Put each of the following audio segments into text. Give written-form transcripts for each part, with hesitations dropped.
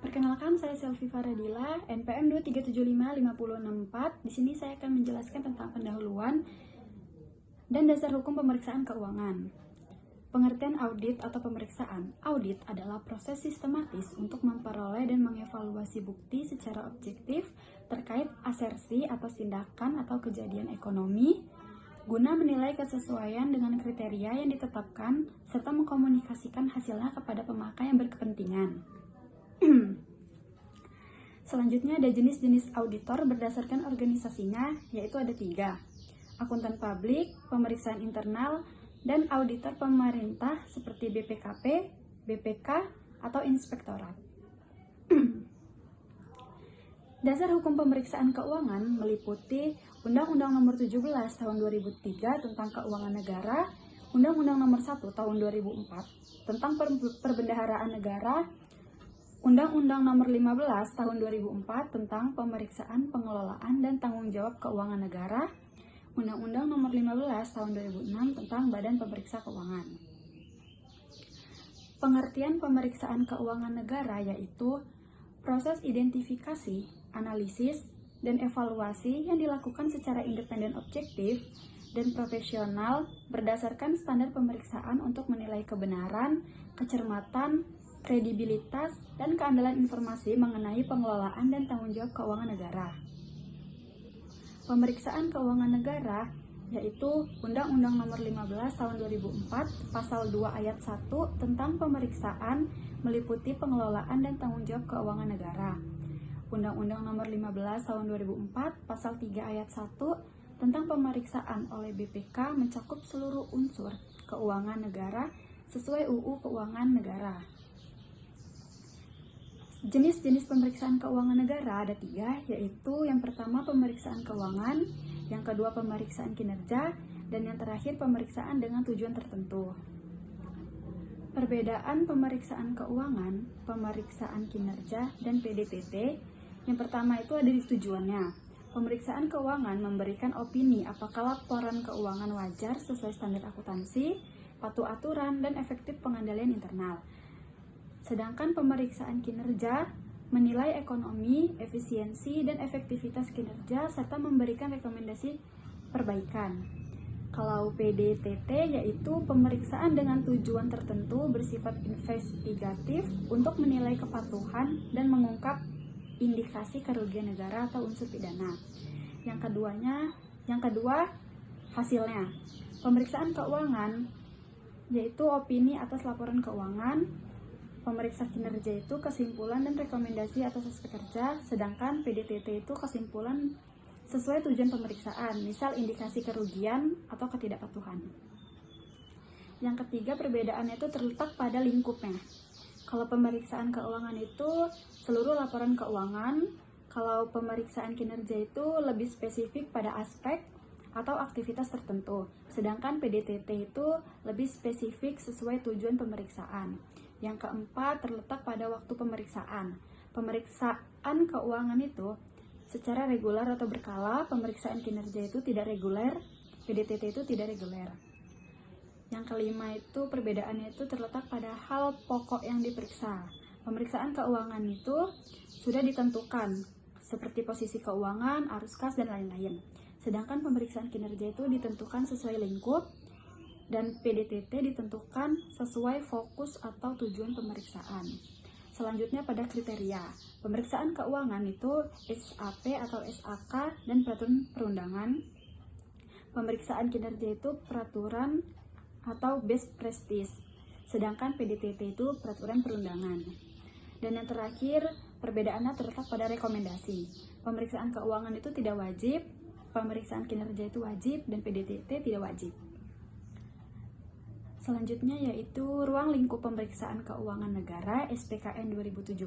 Perkenalkan, saya Selvi Faradila, NPM 237550664. Di sini saya akan menjelaskan tentang pendahuluan dan dasar hukum pemeriksaan keuangan. Pengertian audit atau pemeriksaan. Audit adalah proses sistematis untuk memperoleh dan mengevaluasi bukti secara objektif terkait asersi atau tindakan atau kejadian ekonomi guna menilai kesesuaian dengan kriteria yang ditetapkan serta mengkomunikasikan hasilnya kepada pemakai yang berkepentingan. Selanjutnya ada jenis-jenis auditor berdasarkan organisasinya, yaitu ada 3. Akuntan publik, pemeriksaan internal, dan auditor pemerintah seperti BPKP, BPK, atau inspektorat. Dasar hukum pemeriksaan keuangan meliputi Undang-Undang Nomor 17 Tahun 2003 tentang Keuangan Negara, Undang-Undang Nomor 1 Tahun 2004 tentang Perbendaharaan Negara, Undang-Undang Nomor 15 Tahun 2004 tentang Pemeriksaan, Pengelolaan, dan Tanggung Jawab Keuangan Negara, Undang-Undang Nomor 15 Tahun 2006 tentang Badan Pemeriksa Keuangan. Pengertian pemeriksaan keuangan negara yaitu proses identifikasi, analisis, dan evaluasi yang dilakukan secara independen, objektif, dan profesional berdasarkan standar pemeriksaan untuk menilai kebenaran, kecermatan, kredibilitas, dan keandalan informasi mengenai pengelolaan dan tanggung jawab keuangan negara. Pemeriksaan keuangan negara yaitu Undang-Undang Nomor 15 Tahun 2004 Pasal 2 Ayat 1 tentang pemeriksaan meliputi pengelolaan dan tanggung jawab keuangan negara. Undang-Undang Nomor 15 Tahun 2004 Pasal 3 Ayat 1 tentang pemeriksaan oleh BPK mencakup seluruh unsur keuangan negara sesuai UU Keuangan Negara. Jenis-jenis pemeriksaan keuangan negara ada 3, yaitu yang pertama pemeriksaan keuangan, yang kedua pemeriksaan kinerja, dan yang terakhir pemeriksaan dengan tujuan tertentu. Perbedaan pemeriksaan keuangan, pemeriksaan kinerja, dan PDTT. Yang pertama itu ada di tujuannya. Pemeriksaan keuangan memberikan opini apakah laporan keuangan wajar sesuai standar akuntansi, patuh aturan, dan efektif pengendalian internal. Sedangkan pemeriksaan kinerja menilai ekonomi, efisiensi, dan efektivitas kinerja serta memberikan rekomendasi perbaikan. Kalau PDTT yaitu pemeriksaan dengan tujuan tertentu bersifat investigatif untuk menilai kepatuhan dan mengungkap indikasi kerugian negara atau unsur pidana. Yang kedua hasilnya. Pemeriksaan keuangan yaitu opini atas laporan keuangan. Pemeriksa kinerja itu kesimpulan dan rekomendasi atas hasil kerja, sedangkan PDTT itu kesimpulan sesuai tujuan pemeriksaan, misal indikasi kerugian atau ketidakpatuhan. Yang ketiga, perbedaannya itu terletak pada lingkupnya. Kalau pemeriksaan keuangan itu seluruh laporan keuangan, kalau pemeriksaan kinerja itu lebih spesifik pada aspek atau aktivitas tertentu, sedangkan PDTT itu lebih spesifik sesuai tujuan pemeriksaan. Yang keempat, terletak pada waktu pemeriksaan. Pemeriksaan keuangan itu secara reguler atau berkala, pemeriksaan kinerja itu tidak reguler, PDTT itu tidak reguler. Yang kelima itu perbedaannya itu terletak pada hal pokok yang diperiksa. Pemeriksaan keuangan itu sudah ditentukan, seperti posisi keuangan, arus kas, dan lain-lain. Sedangkan pemeriksaan kinerja itu ditentukan sesuai lingkup, dan PDTT ditentukan sesuai fokus atau tujuan pemeriksaan. Selanjutnya pada kriteria. Pemeriksaan keuangan itu SAP atau SAK dan peraturan perundangan. Pemeriksaan kinerja itu peraturan atau best practice. Sedangkan PDTT itu peraturan perundangan. Dan yang terakhir, perbedaannya terletak pada rekomendasi. Pemeriksaan keuangan itu tidak wajib, pemeriksaan kinerja itu wajib, dan PDTT tidak wajib. Selanjutnya yaitu ruang lingkup pemeriksaan keuangan negara SPKN 2017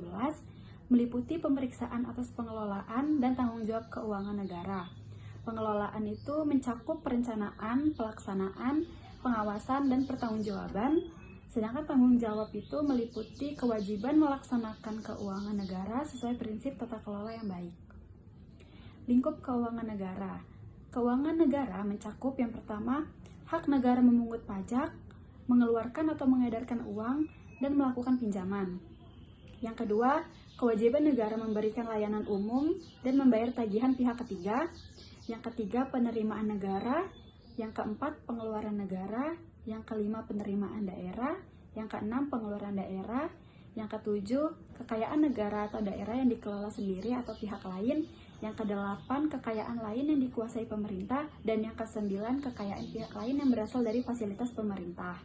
meliputi pemeriksaan atas pengelolaan dan tanggung jawab keuangan negara. Pengelolaan itu mencakup perencanaan, pelaksanaan, pengawasan, dan pertanggungjawaban, sedangkan tanggung jawab itu meliputi kewajiban melaksanakan keuangan negara sesuai prinsip tata kelola yang baik. Lingkup keuangan negara. Keuangan negara mencakup yang pertama, hak negara memungut pajak, mengeluarkan atau mengedarkan uang, dan melakukan pinjaman. Yang kedua, Kewajiban negara memberikan layanan umum dan membayar tagihan pihak ketiga. Yang ketiga, penerimaan negara. Yang keempat, pengeluaran negara. Yang kelima, penerimaan daerah. Yang keenam, pengeluaran daerah. Yang ketujuh, kekayaan negara atau daerah yang dikelola sendiri atau pihak lain. Yang kedelapan, kekayaan lain yang dikuasai pemerintah. Dan yang kesembilan, kekayaan pihak lain yang berasal dari fasilitas pemerintah.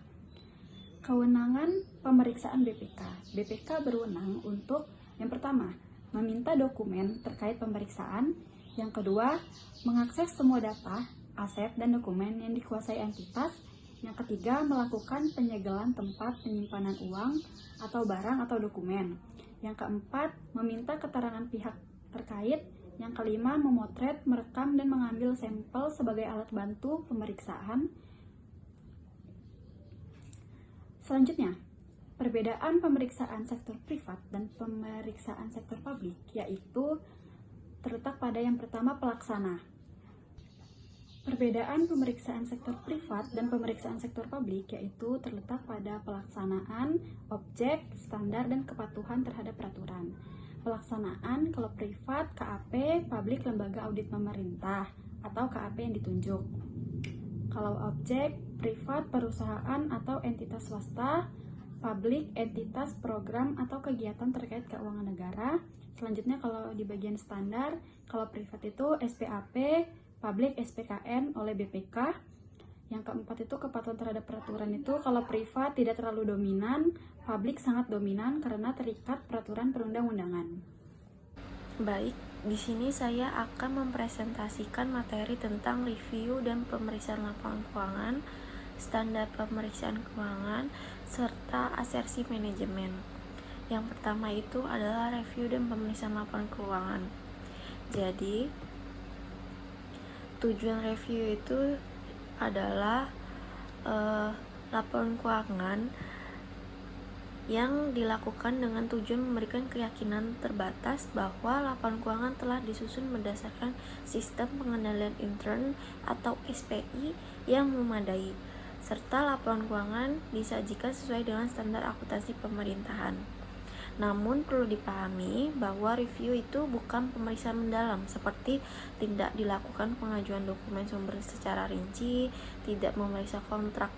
Kewenangan pemeriksaan BPK. BPK berwenang untuk yang pertama, meminta dokumen terkait pemeriksaan. Yang kedua, mengakses semua data, aset, dan dokumen yang dikuasai entitas. Yang ketiga, melakukan penyegelan tempat penyimpanan uang atau barang atau dokumen. Yang keempat, meminta keterangan pihak terkait. Yang kelima, memotret, merekam, dan mengambil sampel sebagai alat bantu pemeriksaan. Selanjutnya, perbedaan pemeriksaan sektor privat dan pemeriksaan sektor publik, yaitu terletak pada yang pertama, pelaksana. Perbedaan pemeriksaan sektor privat dan pemeriksaan sektor publik yaitu terletak pada pelaksanaan, objek, standar, dan kepatuhan terhadap peraturan. Pelaksanaan kalau privat, KAP, publik lembaga audit pemerintah atau KAP yang ditunjuk. Kalau objek, privat, perusahaan atau entitas swasta, publik, entitas, program, atau kegiatan terkait keuangan negara. Selanjutnya kalau di bagian standar, kalau privat itu SPAP, publik SPKN oleh BPK. Yang keempat itu kepatuhan terhadap peraturan itu kalau privat tidak terlalu dominan, publik sangat dominan karena terikat peraturan perundang-undangan. Baik, di sini saya akan mempresentasikan materi tentang review dan pemeriksaan laporan keuangan, standar pemeriksaan keuangan, serta asersi manajemen. Yang pertama itu adalah review dan pemeriksaan laporan keuangan. Jadi, tujuan review itu adalah laporan keuangan yang dilakukan dengan tujuan memberikan keyakinan terbatas bahwa laporan keuangan telah disusun berdasarkan sistem pengendalian intern atau SPI yang memadai, serta laporan keuangan disajikan sesuai dengan standar akuntansi pemerintahan. Namun perlu dipahami bahwa review itu bukan pemeriksaan mendalam, seperti tidak dilakukan pengajuan dokumen sumber secara rinci, tidak memeriksa kontrak,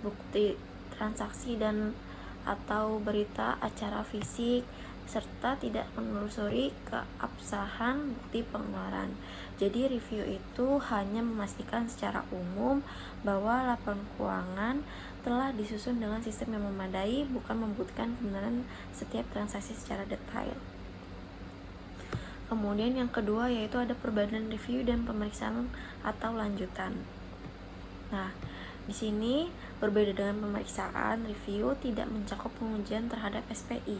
bukti transaksi dan atau berita acara fisik, serta tidak menelusuri keabsahan bukti pengeluaran. Jadi review itu hanya memastikan secara umum bahwa laporan keuangan telah disusun dengan sistem yang memadai, bukan membuktikan kebenaran setiap transaksi secara detail. Kemudian yang kedua yaitu ada perbandingan review dan pemeriksaan atau lanjutan. Nah, di sini berbeda dengan pemeriksaan, review tidak mencakup pengujian terhadap SPI,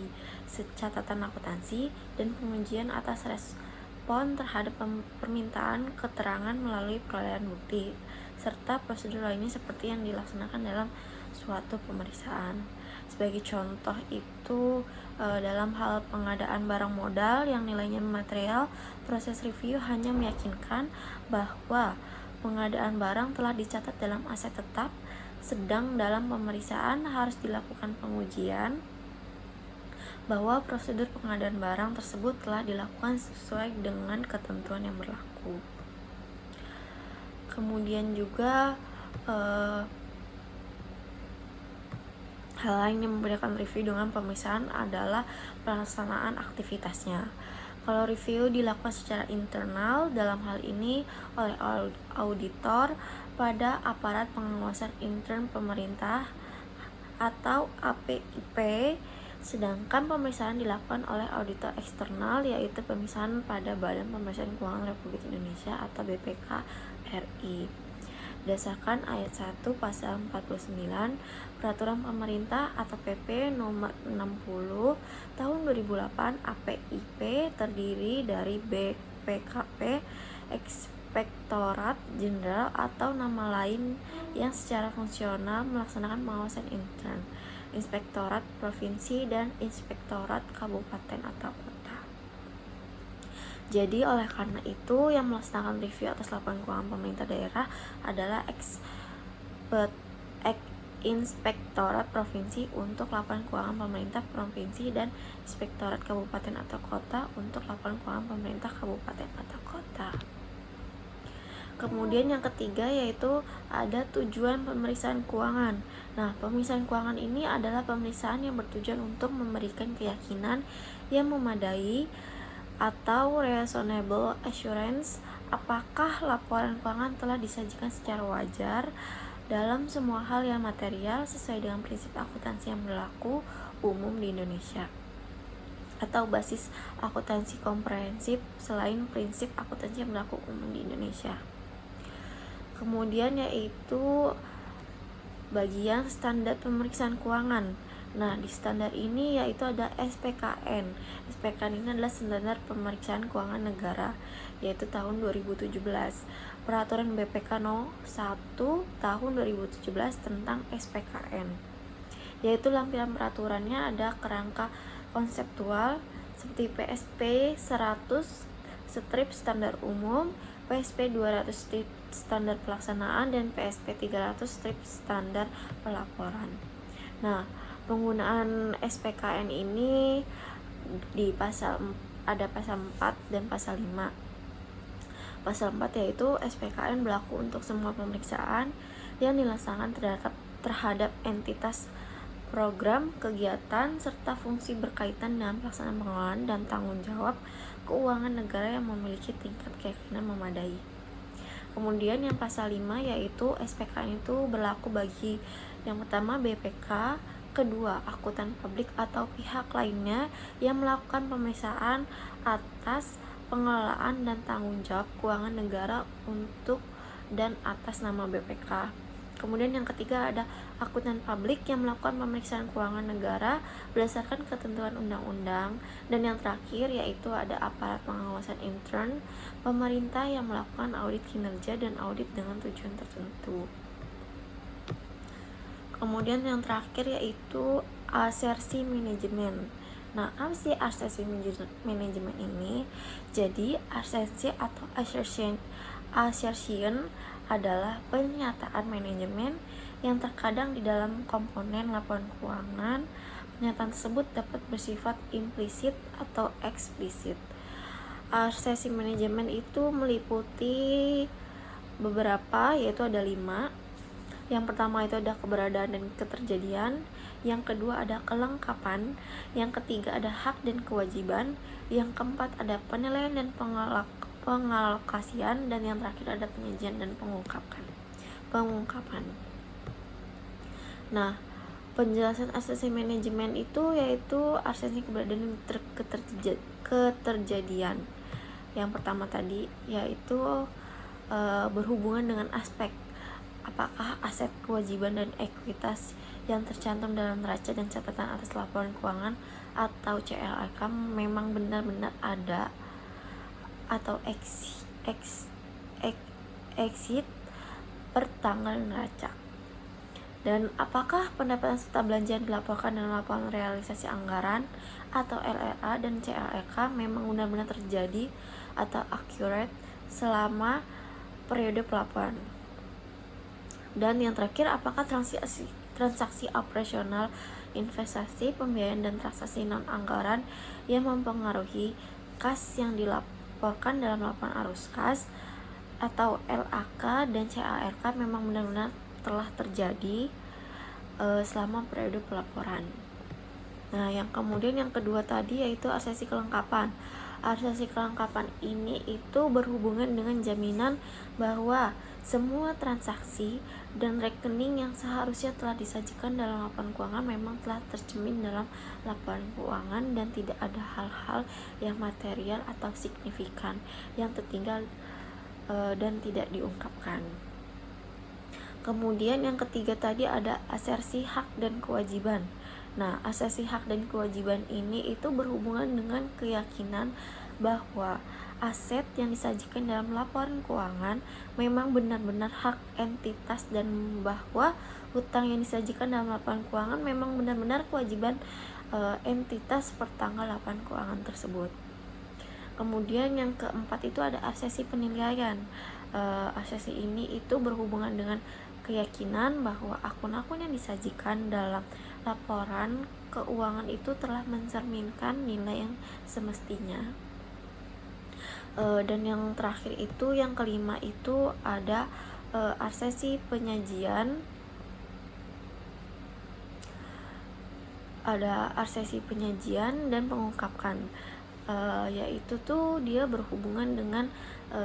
catatan akuntansi, dan pengujian atas respon terhadap permintaan keterangan melalui perolehan bukti, serta prosedur lainnya seperti yang dilaksanakan dalam suatu pemeriksaan. Sebagai contoh itu dalam hal pengadaan barang modal yang nilainya material, proses review hanya meyakinkan bahwa pengadaan barang telah dicatat dalam aset tetap, sedang dalam pemeriksaan harus dilakukan pengujian bahwa prosedur pengadaan barang tersebut telah dilakukan sesuai dengan ketentuan yang berlaku. Kemudian juga hal lain yang membedakan review dengan pemeriksaan adalah pelaksanaan aktivitasnya. Kalau review dilakukan secara internal, dalam hal ini oleh auditor pada aparat pengawasan intern pemerintah atau APIP, sedangkan pemeriksaan dilakukan oleh auditor eksternal, yaitu pemeriksaan pada Badan Pemeriksaan Keuangan Republik Indonesia atau BPK RI. Berdasarkan ayat 1 pasal 49 Peraturan Pemerintah atau PP nomor 60 tahun 2008, APIP terdiri dari BPKP, Inspektorat Jenderal atau nama lain yang secara fungsional melaksanakan pengawasan intern, Inspektorat Provinsi, dan Inspektorat Kabupaten atau Kota. Jadi oleh karena itu yang melaksanakan review atas laporan keuangan pemerintah daerah adalah Inspektorat Provinsi untuk laporan keuangan pemerintah provinsi dan Inspektorat Kabupaten atau Kota untuk laporan keuangan pemerintah kabupaten atau kota. Kemudian yang ketiga yaitu ada tujuan pemeriksaan keuangan. Nah, pemeriksaan keuangan ini adalah pemeriksaan yang bertujuan untuk memberikan keyakinan yang memadai atau reasonable assurance apakah laporan keuangan telah disajikan secara wajar dalam semua hal yang material sesuai dengan prinsip akuntansi yang berlaku umum di Indonesia atau basis akuntansi komprehensif selain prinsip akuntansi yang berlaku umum di Indonesia. Kemudian yaitu bagian standar pemeriksaan keuangan. Nah, di standar ini yaitu ada SPKN. SPKN ini adalah standar pemeriksaan keuangan negara, yaitu tahun 2017. Peraturan BPK No. 1 tahun 2017 tentang SPKN. Yaitu lampiran peraturannya ada kerangka konseptual seperti PSP 100 strip standar umum, PSP 200 strip standar pelaksanaan, dan PSP 300 strip standar pelaporan. Nah, penggunaan SPKN ini di ada pasal 4 dan pasal 5. Pasal 4 yaitu SPKN berlaku untuk semua pemeriksaan yang dilaksanakan terhadap entitas, program, kegiatan, serta fungsi berkaitan dengan pelaksanaan pengelolaan dan tanggung jawab keuangan negara yang memiliki tingkat keyakinan memadai. Kemudian yang pasal 5 yaitu SPKN itu berlaku bagi yang pertama BPK, kedua akuntan publik atau pihak lainnya yang melakukan pemeriksaan atas pengelolaan dan tanggung jawab keuangan negara untuk dan atas nama BPK. Kemudian yang ketiga ada akuntan publik yang melakukan pemeriksaan keuangan negara berdasarkan ketentuan undang-undang. Dan yang terakhir yaitu ada aparat pengawasan intern pemerintah yang melakukan audit kinerja dan audit dengan tujuan tertentu. Kemudian yang terakhir yaitu asersi manajemen. Nah, apa sih asersi manajemen ini? Jadi asersi atau assertion adalah pernyataan manajemen yang terkadang di dalam komponen laporan keuangan. Pernyataan tersebut dapat bersifat implisit atau eksplisit. Asersi manajemen itu meliputi beberapa, yaitu ada 5. Yang pertama itu ada keberadaan dan keterjadian. Yang kedua ada kelengkapan. Yang ketiga ada hak dan kewajiban. Yang keempat ada penilaian dan pengalokasian, dan yang terakhir ada penyajian dan pengungkapan. Nah, penjelasan asersi manajemen itu yaitu asersi keberadaan dan keterjadian. Yang pertama tadi yaitu berhubungan dengan aspek apakah aset, kewajiban, dan ekuitas yang tercantum dalam neraca dan catatan atas laporan keuangan atau CLAK memang benar-benar ada atau exit per tanggal neraca. Dan apakah pendapatan serta belanja yang dilaporkan dalam laporan realisasi anggaran atau LRA dan CLAK memang benar-benar terjadi atau accurate selama periode pelaporan. Dan yang terakhir, apakah transaksi operasional, investasi, pembiayaan, dan transaksi non-anggaran yang mempengaruhi kas yang dilaporkan dalam laporan arus kas atau LAK dan CARK memang benar-benar telah terjadi selama periode pelaporan. Nah, yang kemudian yang kedua tadi yaitu asersi kelengkapan. Asersi kelengkapan ini itu berhubungan dengan jaminan bahwa semua transaksi dan rekening yang seharusnya telah disajikan dalam laporan keuangan memang telah tercermin dalam laporan keuangan dan tidak ada hal-hal yang material atau signifikan yang tertinggal dan tidak diungkapkan. Kemudian yang ketiga tadi ada asersi hak dan kewajiban. Nah, asersi hak dan kewajiban ini itu berhubungan dengan keyakinan bahwa aset yang disajikan dalam laporan keuangan memang benar-benar hak entitas dan bahwa hutang yang disajikan dalam laporan keuangan memang benar-benar kewajiban entitas per tanggal laporan keuangan tersebut. Kemudian yang keempat itu ada asersi penilaian. Asersi ini itu berhubungan dengan keyakinan bahwa akun-akun yang disajikan dalam laporan keuangan itu telah mencerminkan nilai yang semestinya. Dan yang terakhir itu, yang kelima itu ada arsesi penyajian. Ada arsesi penyajian dan pengungkapkan, yaitu tuh dia berhubungan dengan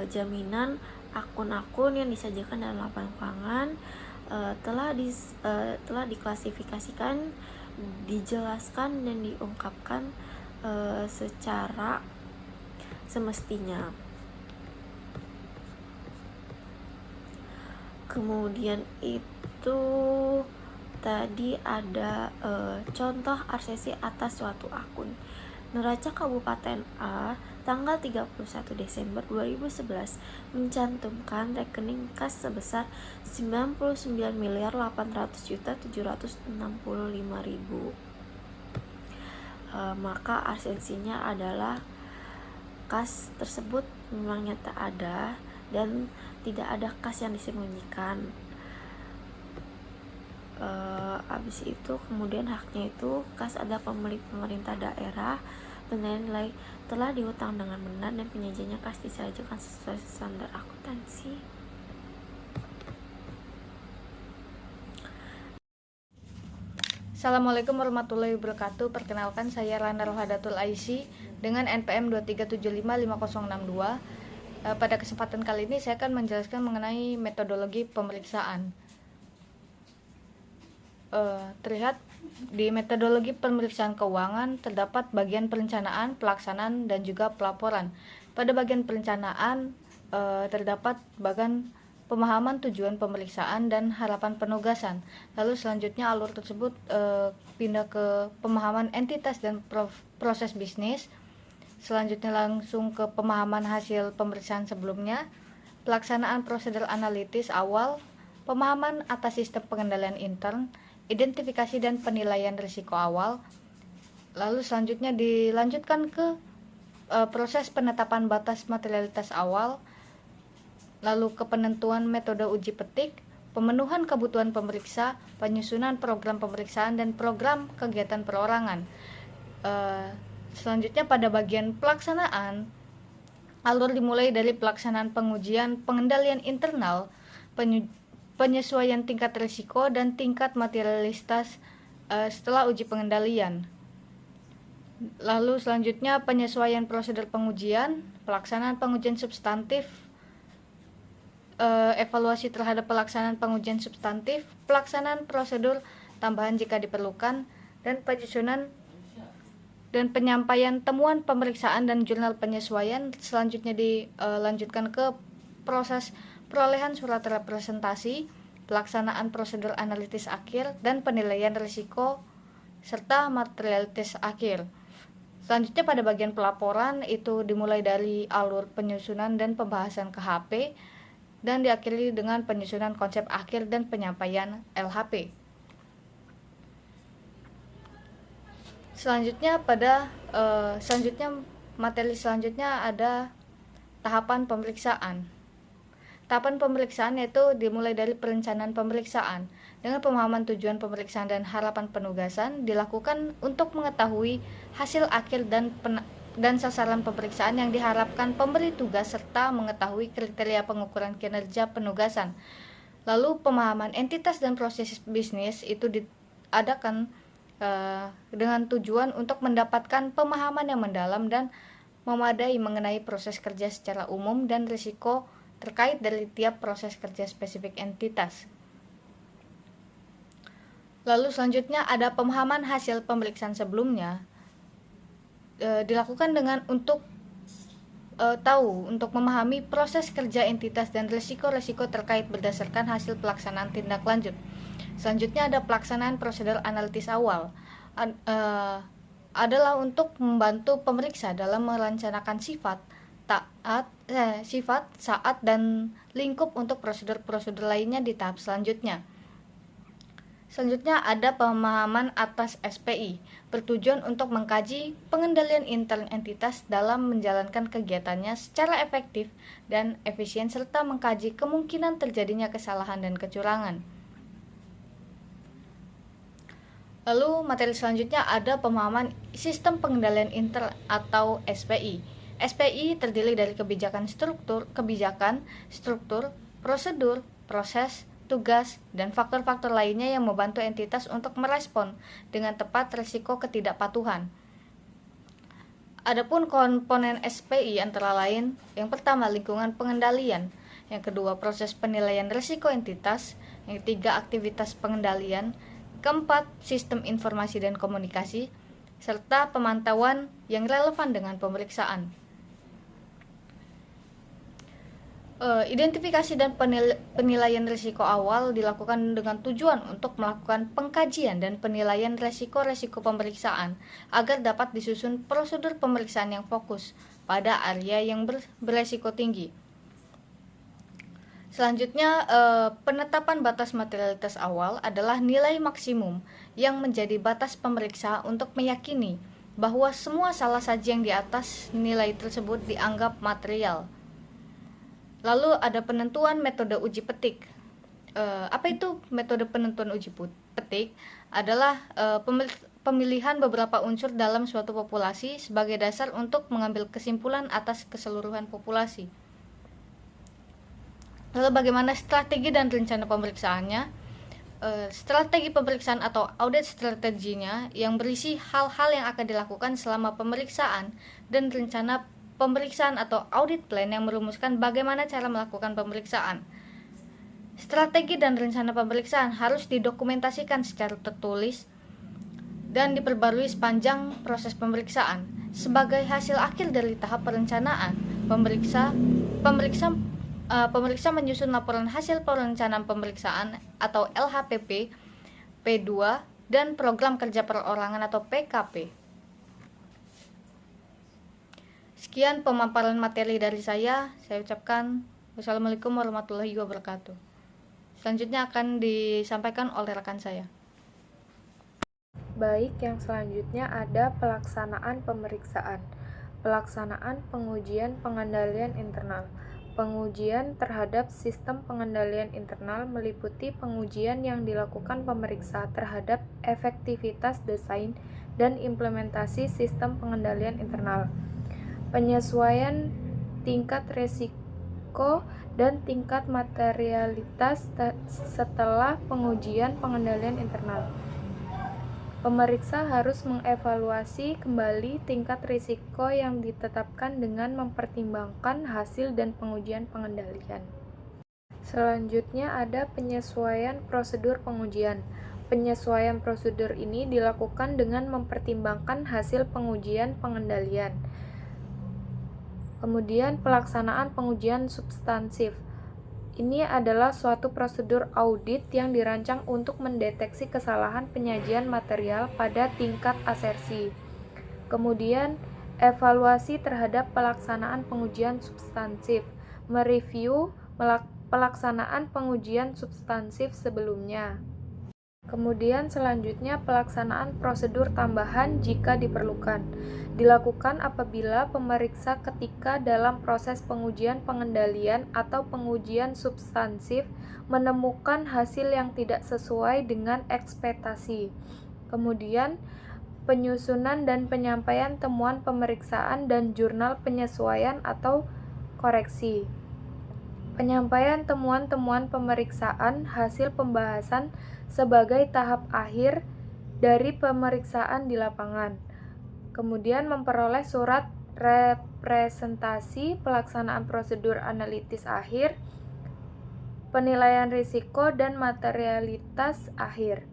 jaminan akun-akun yang disajikan dalam laporan keuangan telah diklasifikasikan, dijelaskan dan diungkapkan secara semestinya. Kemudian itu tadi ada contoh arsesi atas suatu akun. Neraca Kabupaten A tanggal 31 Desember 2011 mencantumkan rekening kas sebesar 99.800.765.000. Maka arsesinya adalah kas tersebut memang nyata ada dan tidak ada kas yang disembunyikan. Habis itu kemudian haknya itu kas adalah pemilik pemerintah daerah, bernilai telah dihutang dengan benar dan penyajiannya kas disajikan sesuai standar akuntansi. Assalamualaikum warahmatullahi wabarakatuh. Perkenalkan, saya Rana Rohadatul Aisy dengan NPM 2375562. Pada kesempatan kali ini saya akan menjelaskan mengenai metodologi pemeriksaan. Terlihat di metodologi pemeriksaan keuangan terdapat bagian perencanaan, pelaksanaan, dan juga pelaporan. Pada bagian perencanaan terdapat bagian pemahaman tujuan pemeriksaan dan harapan penugasan. Lalu selanjutnya alur tersebut pindah ke pemahaman entitas dan proses bisnis. Selanjutnya langsung ke pemahaman hasil pemeriksaan sebelumnya, pelaksanaan prosedur analitis awal, pemahaman atas sistem pengendalian intern, identifikasi dan penilaian risiko awal. Lalu selanjutnya dilanjutkan ke proses penetapan batas materialitas awal, lalu ke penentuan metode uji petik, pemenuhan kebutuhan pemeriksa, penyusunan program pemeriksaan dan program kegiatan perorangan. Selanjutnya pada bagian pelaksanaan, alur dimulai dari pelaksanaan pengujian pengendalian internal, penyesuaian tingkat risiko dan tingkat materialitas setelah uji pengendalian. Lalu selanjutnya penyesuaian prosedur pengujian, pelaksanaan pengujian substantif, evaluasi terhadap pelaksanaan pengujian substantif, pelaksanaan prosedur tambahan jika diperlukan, dan penyusunan dan penyampaian temuan pemeriksaan dan jurnal penyesuaian. Selanjutnya dilanjutkan ke proses perolehan surat representasi, pelaksanaan prosedur analitis akhir, dan penilaian risiko serta materialitas akhir. Selanjutnya pada bagian pelaporan itu dimulai dari alur penyusunan dan pembahasan KHP dan diakhiri dengan penyusunan konsep akhir dan penyampaian LHP. Selanjutnya materi selanjutnya ada tahapan pemeriksaan. Tahapan pemeriksaan yaitu dimulai dari perencanaan pemeriksaan dengan pemahaman tujuan pemeriksaan dan harapan penugasan dilakukan untuk mengetahui hasil akhir dan sasaran pemeriksaan yang diharapkan pemberi tugas serta mengetahui kriteria pengukuran kinerja penugasan. Lalu pemahaman entitas dan proses bisnis itu diadakan dengan tujuan untuk mendapatkan pemahaman yang mendalam dan memadai mengenai proses kerja secara umum dan risiko terkait dari tiap proses kerja spesifik entitas. Lalu selanjutnya ada pemahaman hasil pemeriksaan sebelumnya, dilakukan dengan untuk memahami proses kerja entitas dan risiko-risiko terkait berdasarkan hasil pelaksanaan tindak lanjut. Selanjutnya ada pelaksanaan prosedur analitis awal, adalah untuk membantu pemeriksa dalam merencanakan sifat, saat, dan lingkup untuk prosedur-prosedur lainnya di tahap selanjutnya. Selanjutnya ada pemahaman atas SPI, bertujuan untuk mengkaji pengendalian intern entitas dalam menjalankan kegiatannya secara efektif dan efisien serta mengkaji kemungkinan terjadinya kesalahan dan kecurangan. Lalu materi selanjutnya ada pemahaman sistem pengendalian intern atau SPI. SPI terdiri dari kebijakan, struktur, prosedur, proses, tugas, dan faktor-faktor lainnya yang membantu entitas untuk merespon dengan tepat risiko ketidakpatuhan. Adapun komponen SPI antara lain, yang pertama lingkungan pengendalian, yang kedua proses penilaian risiko entitas, yang ketiga aktivitas pengendalian, keempat sistem informasi dan komunikasi, serta pemantauan yang relevan dengan pemeriksaan. Identifikasi dan penilaian risiko awal dilakukan dengan tujuan untuk melakukan pengkajian dan penilaian risiko-risiko pemeriksaan agar dapat disusun prosedur pemeriksaan yang fokus pada area yang beresiko tinggi. Selanjutnya, penetapan batas materialitas awal adalah nilai maksimum yang menjadi batas pemeriksa untuk meyakini bahwa semua salah saji yang di atas nilai tersebut dianggap material. Lalu ada penentuan metode uji petik. Apa itu metode penentuan uji petik? Adalah pemilihan beberapa unsur dalam suatu populasi sebagai dasar untuk mengambil kesimpulan atas keseluruhan populasi. Lalu bagaimana strategi dan rencana pemeriksaannya? Strategi pemeriksaan atau audit strateginya yang berisi hal-hal yang akan dilakukan selama pemeriksaan dan rencana pemeriksaan atau audit plan yang merumuskan bagaimana cara melakukan pemeriksaan. Strategi dan rencana pemeriksaan harus didokumentasikan secara tertulis dan diperbarui sepanjang proses pemeriksaan. Sebagai hasil akhir dari tahap perencanaan, pemeriksa menyusun laporan hasil perencanaan pemeriksaan atau LHPP, P2, dan program kerja perorangan atau PKP. Sekian pemaparan materi dari saya ucapkan wassalamualaikum warahmatullahi wabarakatuh. Selanjutnya akan disampaikan oleh rekan saya. Baik, yang selanjutnya ada pelaksanaan pemeriksaan. Pelaksanaan pengujian pengendalian internal. Pengujian terhadap sistem pengendalian internal meliputi pengujian yang dilakukan pemeriksa terhadap efektivitas desain dan implementasi sistem pengendalian internal. Penyesuaian tingkat risiko dan tingkat materialitas setelah pengujian pengendalian internal. Pemeriksa harus mengevaluasi kembali tingkat risiko yang ditetapkan dengan mempertimbangkan hasil dan pengujian pengendalian. Selanjutnya ada penyesuaian prosedur pengujian. Penyesuaian prosedur ini dilakukan dengan mempertimbangkan hasil pengujian pengendalian. Kemudian pelaksanaan pengujian substansif. Ini adalah suatu prosedur audit yang dirancang untuk mendeteksi kesalahan penyajian material pada tingkat asersi. Kemudian evaluasi terhadap pelaksanaan pengujian substansif. Mereview pelaksanaan pengujian substansif sebelumnya. Kemudian selanjutnya pelaksanaan prosedur tambahan jika diperlukan. Dilakukan apabila pemeriksa ketika dalam proses pengujian pengendalian atau pengujian substansif menemukan hasil yang tidak sesuai dengan ekspektasi. Kemudian penyusunan dan penyampaian temuan pemeriksaan dan jurnal penyesuaian atau koreksi. Penyampaian temuan-temuan pemeriksaan hasil pembahasan sebagai tahap akhir dari pemeriksaan di lapangan. Kemudian memperoleh surat representasi pelaksanaan prosedur analitis akhir, penilaian risiko dan materialitas akhir.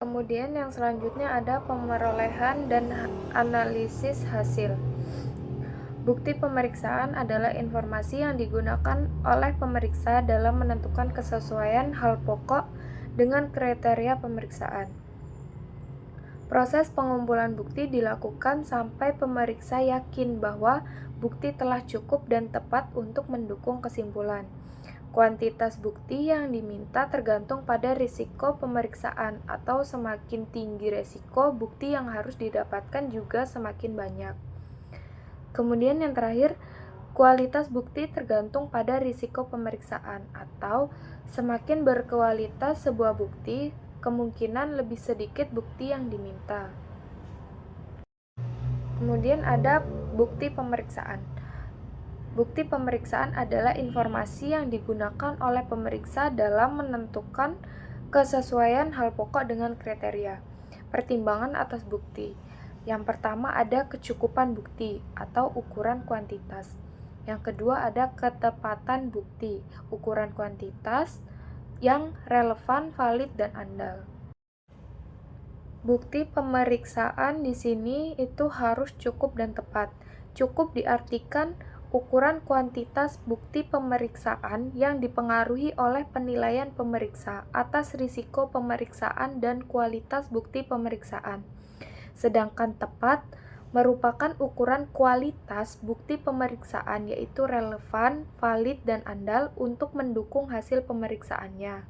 Kemudian yang selanjutnya ada pemerolehan dan analisis hasil. Bukti pemeriksaan adalah informasi yang digunakan oleh pemeriksa dalam menentukan kesesuaian hal pokok dengan kriteria pemeriksaan. Proses pengumpulan bukti dilakukan sampai pemeriksa yakin bahwa bukti telah cukup dan tepat untuk mendukung kesimpulan. Kuantitas bukti yang diminta tergantung pada risiko pemeriksaan, atau semakin tinggi risiko, bukti yang harus didapatkan juga semakin banyak. Kemudian yang terakhir, kualitas bukti tergantung pada risiko pemeriksaan, atau semakin berkualitas sebuah bukti, kemungkinan lebih sedikit bukti yang diminta. Kemudian ada bukti pemeriksaan. Bukti pemeriksaan adalah informasi yang digunakan oleh pemeriksa dalam menentukan kesesuaian hal pokok dengan kriteria. Pertimbangan atas bukti. Yang pertama ada kecukupan bukti atau ukuran kuantitas. Yang kedua ada ketepatan bukti, ukuran kuantitas yang relevan, valid, dan andal. Bukti pemeriksaan di sini itu harus cukup dan tepat. Cukup diartikan ukuran kuantitas bukti pemeriksaan yang dipengaruhi oleh penilaian pemeriksa atas risiko pemeriksaan dan kualitas bukti pemeriksaan. Sedangkan tepat merupakan ukuran kualitas bukti pemeriksaan, yaitu relevan, valid, dan andal untuk mendukung hasil pemeriksaannya.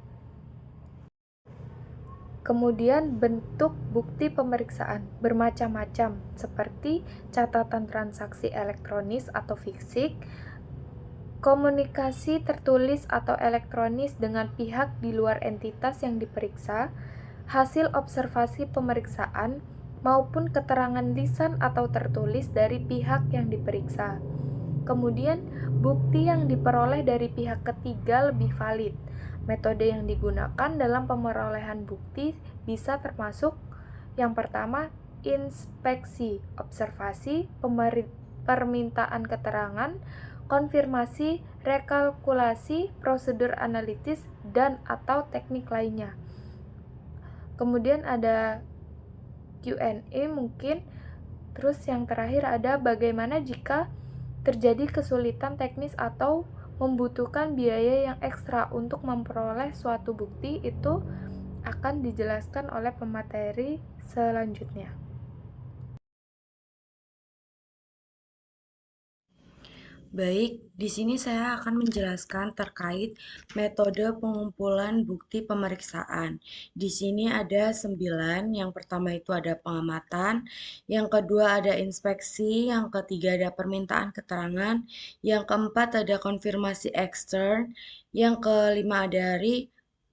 Kemudian bentuk bukti pemeriksaan bermacam-macam, seperti catatan transaksi elektronis atau fisik, komunikasi tertulis atau elektronis dengan pihak di luar entitas yang diperiksa, hasil observasi pemeriksaan, maupun keterangan lisan atau tertulis dari pihak yang diperiksa. Kemudian, bukti yang diperoleh dari pihak ketiga lebih valid. Metode yang digunakan dalam pemerolehan bukti bisa termasuk yang pertama, inspeksi, observasi, permintaan keterangan, konfirmasi, rekalkulasi, prosedur analitis, dan atau teknik lainnya. Kemudian ada Q&A mungkin. Terus yang terakhir ada bagaimana jika terjadi kesulitan teknis atau membutuhkan biaya yang ekstra untuk memperoleh suatu bukti, itu akan dijelaskan oleh pemateri selanjutnya. Baik, di sini saya akan menjelaskan terkait metode pengumpulan bukti pemeriksaan. Di sini ada 9, yang pertama itu ada pengamatan, yang kedua ada inspeksi, yang ketiga ada permintaan keterangan, yang keempat ada konfirmasi ekstern, yang kelima ada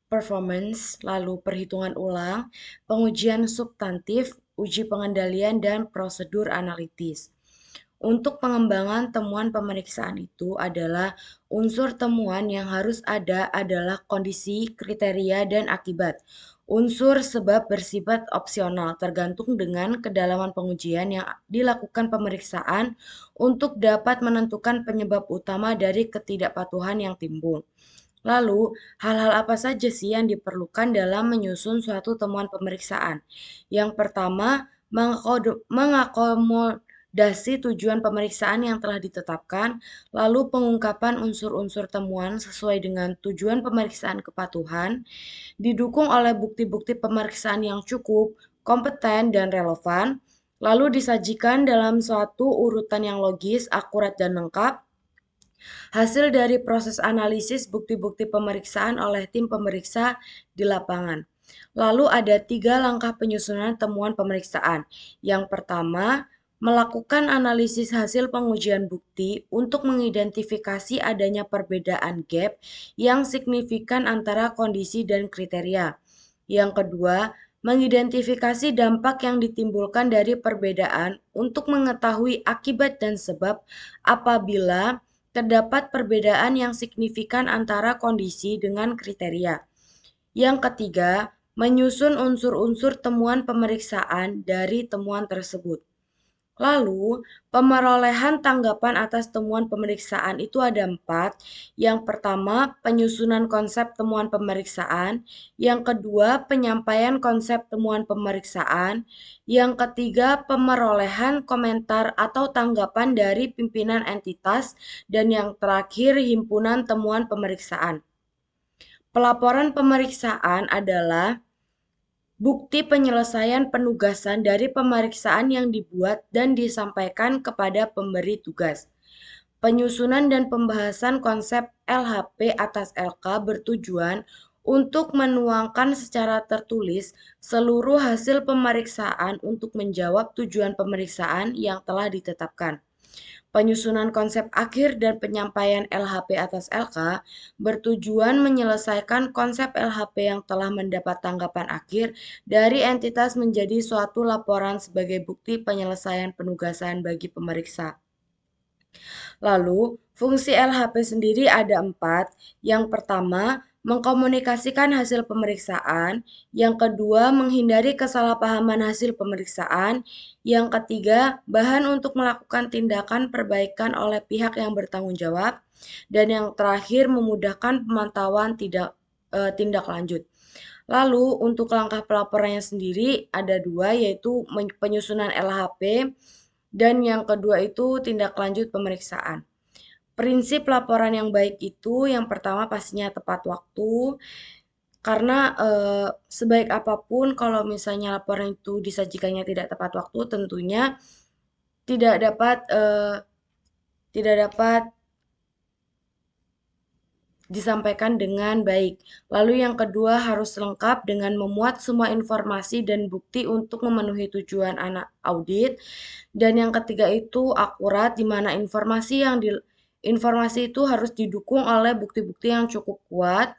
performance, lalu perhitungan ulang, pengujian substantif, uji pengendalian, dan prosedur analitis. Untuk pengembangan temuan pemeriksaan itu adalah unsur temuan yang harus ada adalah kondisi, kriteria, dan akibat. Unsur sebab bersifat opsional tergantung dengan kedalaman pengujian yang dilakukan pemeriksaan untuk dapat menentukan penyebab utama dari ketidakpatuhan yang timbul. Lalu, hal-hal apa saja sih yang diperlukan dalam menyusun suatu temuan pemeriksaan? Yang pertama, mengakomodasi tujuan pemeriksaan yang telah ditetapkan, lalu pengungkapan unsur-unsur temuan sesuai dengan tujuan pemeriksaan kepatuhan, didukung oleh bukti-bukti pemeriksaan yang cukup, kompeten, dan relevan, lalu disajikan dalam suatu urutan yang logis, akurat, dan lengkap. Hasil dari proses analisis bukti-bukti pemeriksaan oleh tim pemeriksa di lapangan. Lalu ada 3 langkah penyusunan temuan pemeriksaan. Yang pertama, melakukan analisis hasil pengujian bukti untuk mengidentifikasi adanya perbedaan gap yang signifikan antara kondisi dan kriteria. Yang kedua, mengidentifikasi dampak yang ditimbulkan dari perbedaan untuk mengetahui akibat dan sebab apabila terdapat perbedaan yang signifikan antara kondisi dengan kriteria. Yang ketiga, menyusun unsur-unsur temuan pemeriksaan dari temuan tersebut. Lalu, pemerolehan tanggapan atas temuan pemeriksaan itu ada 4. Yang pertama, penyusunan konsep temuan pemeriksaan. Yang kedua, penyampaian konsep temuan pemeriksaan. Yang ketiga, pemerolehan komentar atau tanggapan dari pimpinan entitas. Dan yang terakhir, himpunan temuan pemeriksaan. Pelaporan pemeriksaan adalah bukti penyelesaian penugasan dari pemeriksaan yang dibuat dan disampaikan kepada pemberi tugas. Penyusunan dan pembahasan konsep LHP atas LK bertujuan untuk menuangkan secara tertulis seluruh hasil pemeriksaan untuk menjawab tujuan pemeriksaan yang telah ditetapkan. Penyusunan konsep akhir dan penyampaian LHP atas LK bertujuan menyelesaikan konsep LHP yang telah mendapat tanggapan akhir dari entitas menjadi suatu laporan sebagai bukti penyelesaian penugasan bagi pemeriksa. Lalu, fungsi LHP sendiri ada 4. Yang pertama, mengkomunikasikan hasil pemeriksaan. Yang kedua, menghindari kesalahpahaman hasil pemeriksaan. Yang ketiga, bahan untuk melakukan tindakan perbaikan oleh pihak yang bertanggung jawab. Dan yang terakhir, memudahkan pemantauan tindak lanjut. Lalu, untuk langkah pelaporannya sendiri ada 2, yaitu penyusunan LHP, dan yang kedua itu tindak lanjut pemeriksaan. Prinsip laporan yang baik itu yang pertama pastinya tepat waktu, karena sebaik apapun kalau misalnya laporan itu disajikannya tidak tepat waktu, tentunya tidak dapat disampaikan dengan baik. Lalu yang kedua harus lengkap dengan memuat semua informasi dan bukti untuk memenuhi tujuan anak audit. Dan yang ketiga itu akurat, di mana informasi itu harus didukung oleh bukti-bukti yang cukup kuat.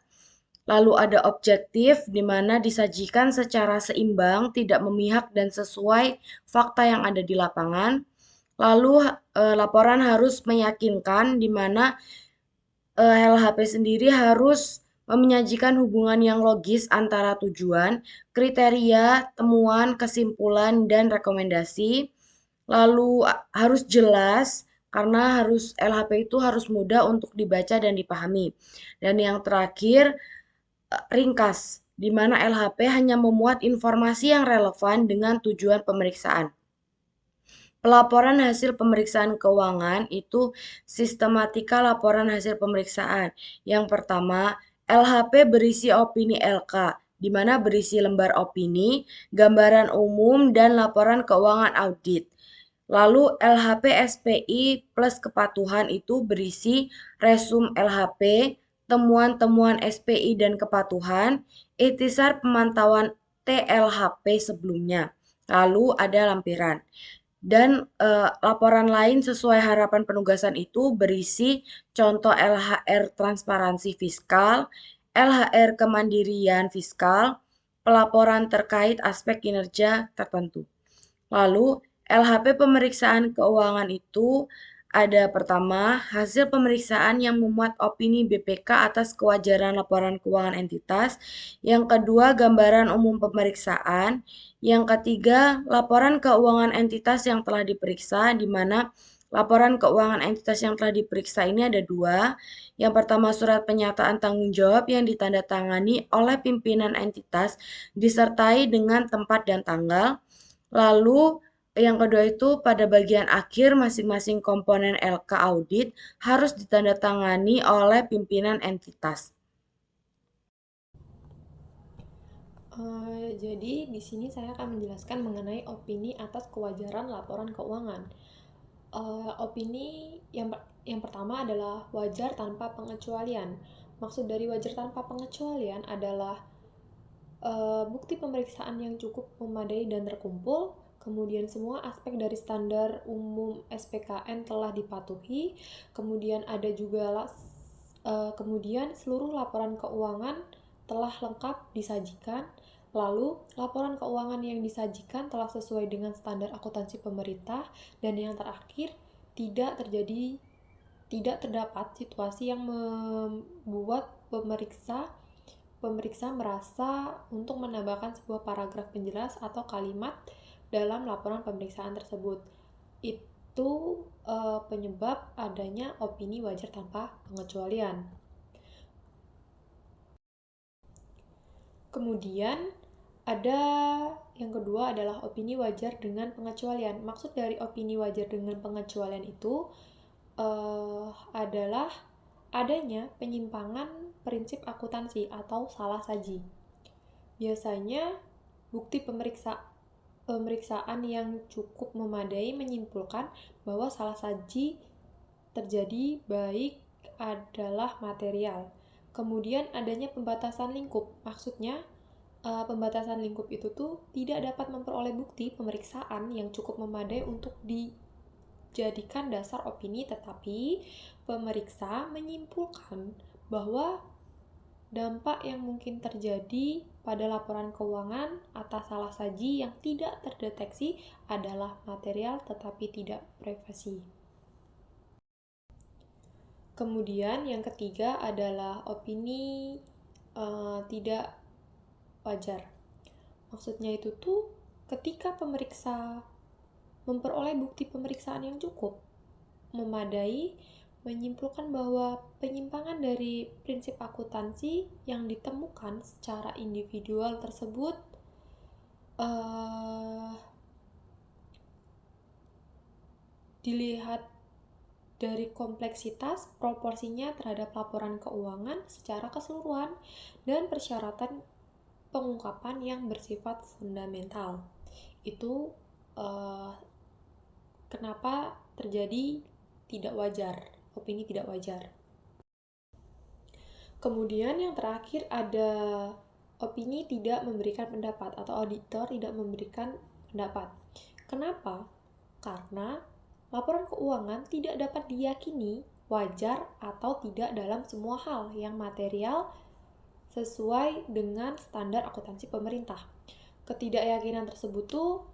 Lalu ada objektif, di mana disajikan secara seimbang, tidak memihak dan sesuai fakta yang ada di lapangan. Lalu laporan harus meyakinkan, di mana LHP sendiri harus menyajikan hubungan yang logis antara tujuan, kriteria, temuan, kesimpulan, dan rekomendasi. Lalu harus jelas, karena LHP itu harus mudah untuk dibaca dan dipahami. Dan yang terakhir, ringkas, di mana LHP hanya memuat informasi yang relevan dengan tujuan pemeriksaan. Pelaporan hasil pemeriksaan keuangan itu sistematika laporan hasil pemeriksaan. Yang pertama, LHP berisi opini LK, di mana berisi lembar opini, gambaran umum, dan laporan keuangan audit. Lalu LHP SPI plus kepatuhan itu berisi resum LHP, temuan-temuan SPI dan kepatuhan, ikhtisar pemantauan TLHP sebelumnya. Lalu ada lampiran. Dan laporan lain sesuai harapan penugasan itu berisi contoh LHR transparansi fiskal, LHR kemandirian fiskal, pelaporan terkait aspek kinerja tertentu. Lalu LHP pemeriksaan keuangan itu ada pertama, hasil pemeriksaan yang memuat opini BPK atas kewajaran laporan keuangan entitas. Yang kedua, gambaran umum pemeriksaan. Yang ketiga, laporan keuangan entitas yang telah diperiksa, di mana laporan keuangan entitas yang telah diperiksa ini ada 2. Yang pertama, surat pernyataan tanggung jawab yang ditandatangani oleh pimpinan entitas disertai dengan tempat dan tanggal. Lalu yang kedua itu pada bagian akhir masing-masing komponen LK audit harus ditandatangani oleh pimpinan entitas. Jadi di sini saya akan menjelaskan mengenai opini atas kewajaran laporan keuangan. Opini yang pertama adalah wajar tanpa pengecualian. Maksud dari wajar tanpa pengecualian adalah bukti pemeriksaan yang cukup memadai dan terkumpul, kemudian semua aspek dari standar umum SPKN telah dipatuhi, kemudian ada juga kemudian seluruh laporan keuangan telah lengkap disajikan, lalu laporan keuangan yang disajikan telah sesuai dengan standar akuntansi pemerintah, dan yang terakhir tidak terdapat situasi yang membuat pemeriksa merasa untuk menambahkan sebuah paragraf penjelas atau kalimat dalam laporan pemeriksaan tersebut. Itu penyebab adanya opini wajar tanpa pengecualian. Kemudian ada yang kedua adalah opini wajar dengan pengecualian. Maksud dari opini wajar dengan pengecualian itu adalah adanya penyimpangan prinsip akuntansi atau salah saji. Biasanya bukti pemeriksaan yang cukup memadai menyimpulkan bahwa salah saji terjadi baik adalah material. Kemudian adanya pembatasan lingkup, maksudnya pembatasan lingkup itu tuh tidak dapat memperoleh bukti pemeriksaan yang cukup memadai untuk dijadikan dasar opini, tetapi pemeriksa menyimpulkan bahwa dampak yang mungkin terjadi pada laporan keuangan atas salah saji yang tidak terdeteksi adalah material tetapi tidak privasi. Kemudian yang ketiga adalah opini tidak wajar. Maksudnya itu tuh ketika pemeriksa memperoleh bukti pemeriksaan yang cukup memadai, menyimpulkan bahwa penyimpangan dari prinsip akuntansi yang ditemukan secara individual tersebut dilihat dari kompleksitas proporsinya terhadap laporan keuangan secara keseluruhan dan persyaratan pengungkapan yang bersifat fundamental. Itu kenapa terjadi tidak wajar, opini tidak wajar. Kemudian yang terakhir ada opini tidak memberikan pendapat atau auditor tidak memberikan pendapat. Kenapa? Karena laporan keuangan tidak dapat diyakini wajar atau tidak dalam semua hal yang material sesuai dengan standar akuntansi pemerintah. Ketidakyakinan tersebut tuh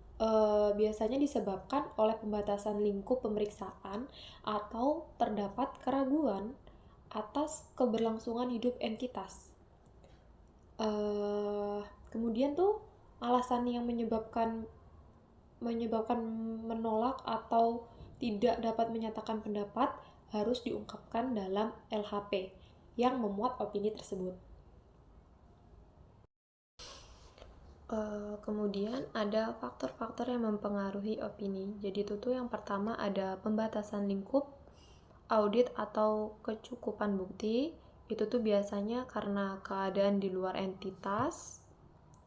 biasanya disebabkan oleh pembatasan lingkup pemeriksaan atau terdapat keraguan atas keberlangsungan hidup entitas. Kemudian tuh alasan yang menyebabkan menolak atau tidak dapat menyatakan pendapat harus diungkapkan dalam LHP yang memuat opini tersebut. Kemudian ada faktor-faktor yang mempengaruhi opini. Jadi itu tuh yang pertama ada pembatasan lingkup, audit atau kecukupan bukti. Itu tuh biasanya karena keadaan di luar entitas,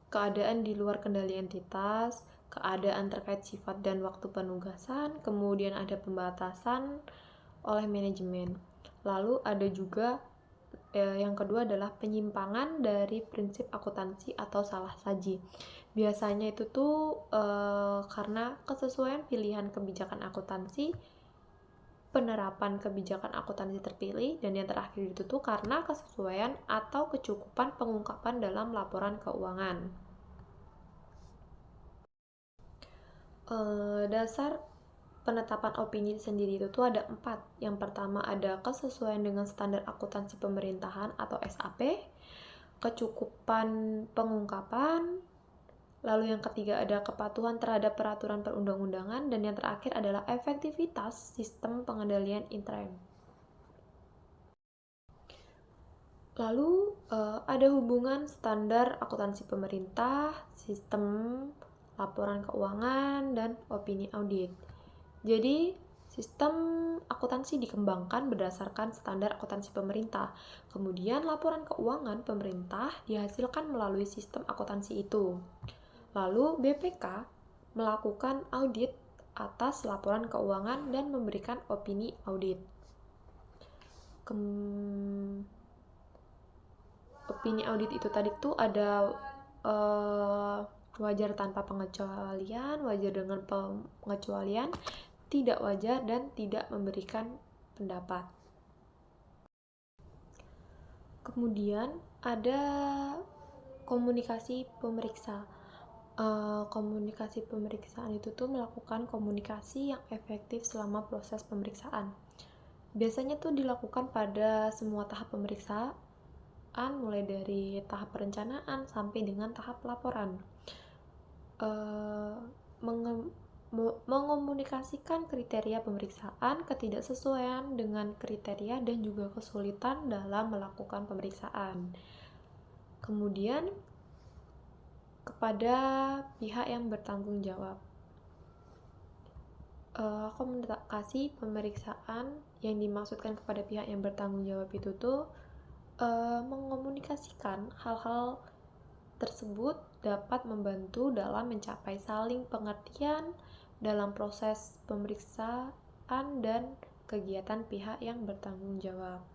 keadaan di luar kendali entitas, keadaan terkait sifat dan waktu penugasan, kemudian ada pembatasan oleh manajemen. Lalu ada juga yang kedua adalah penyimpangan dari prinsip akuntansi atau salah saji. Biasanya itu tuh karena kesesuaian pilihan kebijakan akuntansi, penerapan kebijakan akuntansi terpilih, dan yang terakhir itu tuh karena kesesuaian atau kecukupan pengungkapan dalam laporan keuangan. Dasar penetapan opini sendiri itu tuh ada 4. Yang pertama ada kesesuaian dengan standar akuntansi pemerintahan atau SAP, kecukupan pengungkapan, lalu yang ketiga ada kepatuhan terhadap peraturan perundang-undangan, dan yang terakhir adalah efektivitas sistem pengendalian interim. Lalu ada hubungan standar akuntansi pemerintah, sistem laporan keuangan, dan opini audit. Jadi, sistem akuntansi dikembangkan berdasarkan standar akuntansi pemerintah. Kemudian, laporan keuangan pemerintah dihasilkan melalui sistem akuntansi itu. Lalu, BPK melakukan audit atas laporan keuangan dan memberikan opini audit. Opini audit itu tadi tuh ada wajar tanpa pengecualian, wajar dengan pengecualian, tidak wajar, dan tidak memberikan pendapat. Kemudian ada komunikasi pemeriksa. Komunikasi pemeriksaan itu tuh melakukan komunikasi yang efektif selama proses pemeriksaan. Biasanya tuh dilakukan pada semua tahap pemeriksaan, mulai dari tahap perencanaan sampai dengan tahap laporan. Mengomunikasikan kriteria pemeriksaan, ketidaksesuaian dengan kriteria, dan juga kesulitan dalam melakukan pemeriksaan. Kemudian kepada pihak yang bertanggung jawab. Komunikasi pemeriksaan yang dimaksudkan kepada pihak yang bertanggung jawab itu tuh mengomunikasikan hal-hal tersebut dapat membantu dalam mencapai saling pengertian dalam proses pemeriksaan dan kegiatan pihak yang bertanggung jawab.